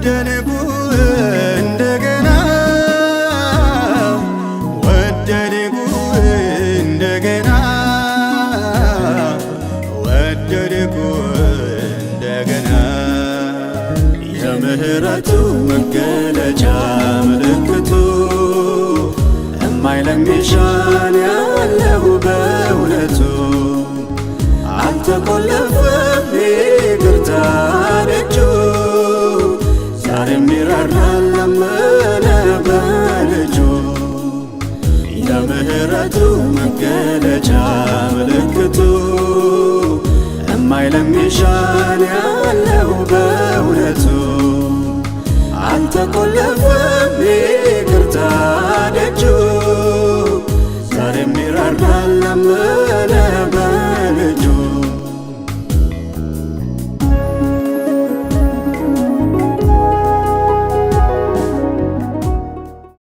ወደድኩ እንደገና ወደድኩ እንደገና ወደድኩ እንደገና የምህረቱ መገለጫ ምልክቱ እማይለምሻን ያለው በእውነቱ አልተቆለፈም ይቅርታ ደጁ ዛሬም ይራራል ላመነ በልጁ የምህረቱ መገለጫ ምልክቱ እማይለምሻን ያለው በእውነቱ አልተቆለፈም ይቅርታ ደጁ ዛሬም ይራራል ላመነ